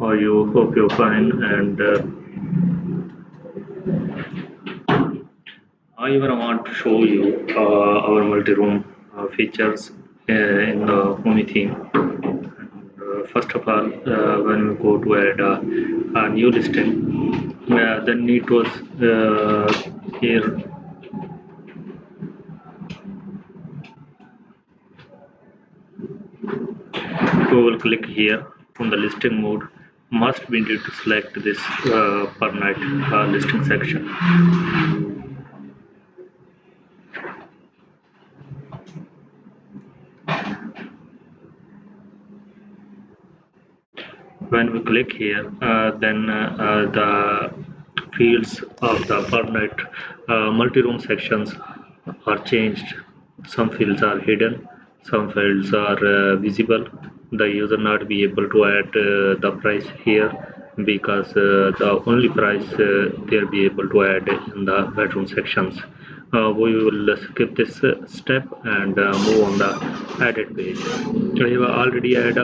How you hope you're fine, and I want to show you our multi-room features in the Homey theme. First of all, when we go to add a new listing, then it was here. We will click here from the listing mode. Must we need to select this per night listing section. When we click here, then the fields of the per night multi-room sections are changed. Some fields are hidden, some fields are visible. The user not be able to add the price here because the only price they'll be able to add in the bedroom sections. We will skip this step and move on the edit page. I have already add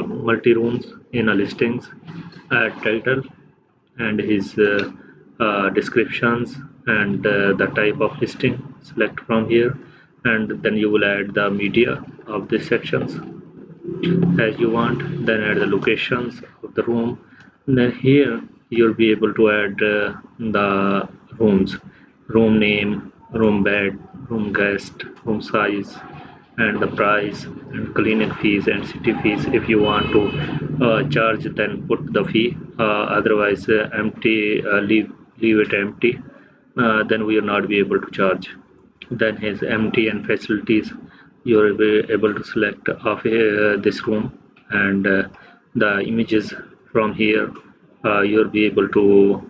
multi rooms in a listings, add title and his descriptions and the type of listing. Select from here and then you will add the media of these sections as you want, then add the locations of the room. And then here you'll be able to add the rooms, room name, room bed, room guest, room size, and the price and cleaning fees and city fees. If you want to charge, then put the fee, otherwise empty, leave it empty, then we will not be able to charge. Then his empty and facilities, you will be able to select of this room and the images from here. You'll be able to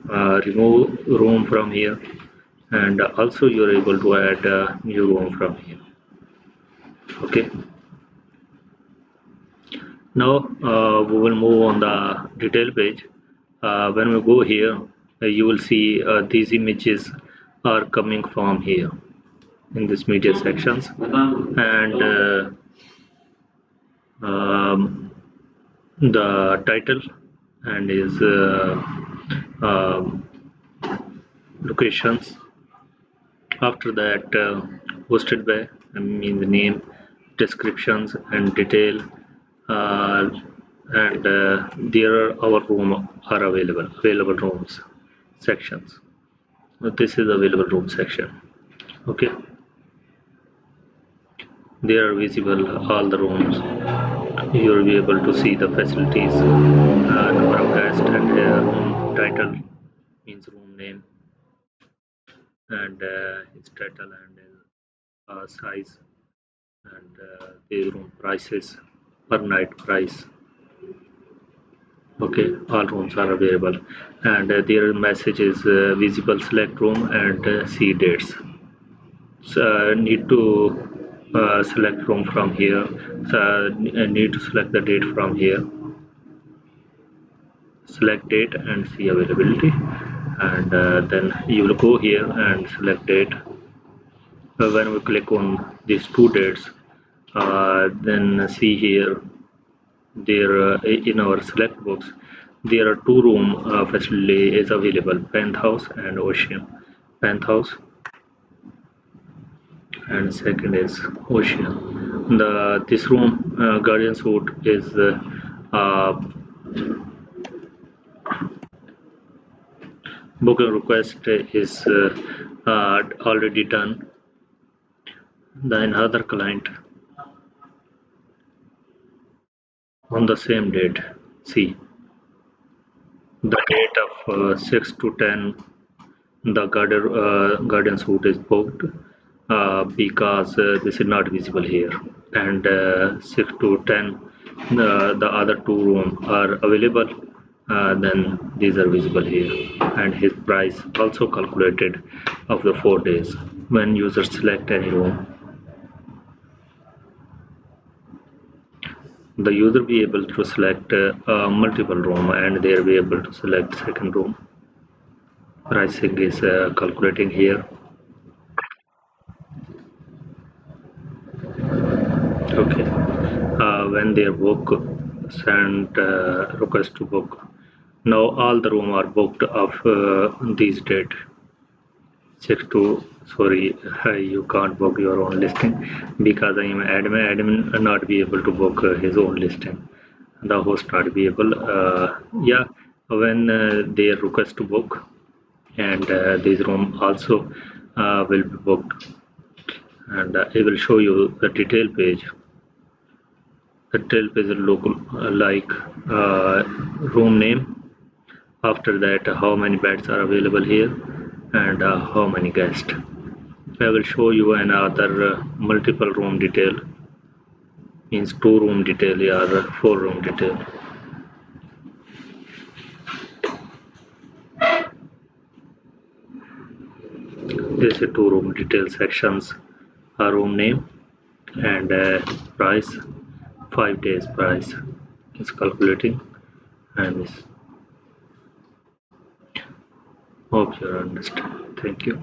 remove room from here, and also you're able to add new room from here. Okay, now we will move on the detail page. When we go here, you will see these images are coming from here in this media sections, and the title and his locations. After that, hosted by, I mean the name, descriptions and detail, uh, and there are our room are available rooms sections. This is available room section. Okay, there are visible all the rooms. You will be able to see the facilities, number of guests, and room title means room name, and its title and size, and the room prices, per night price. Okay, all rooms are available, and their message is visible. Select room and see dates. So need to select room from here. So need to select the date from here. Select date and see availability, and then you will go here and select date. When we click on these two dates, then see here there in our select box there are two room facility is available, penthouse and ocean. Penthouse and second is ocean. The this room guardian suite is uh, booking request is already done. Then other client on the same date. See the date of 6 to 10, the guardian suite is booked because this is not visible here, and 6 to 10 the other two rooms are available, then these are visible here, and his price also calculated of the 4 days. When users select any room, the user be able to select multiple room, and they'll be able to select second room. Pricing is calculating here. Okay, when they book, send request to book. Now all the room are booked of these date. 6 to sorry, you can't book your own listing because I am admin. Admin not be able to book his own listing. The host not be able. Yeah, when they request to book, and this room also will be booked, and I will show you the detail page. The detail page will look like room name. After that, how many beds are available here, and how many guests. I will show you another multiple room detail, means 2 room detail or 4 room detail. This is 2 room detail sections, a room name and price, 5 days price is calculating, and this. Hope you understand. Thank you.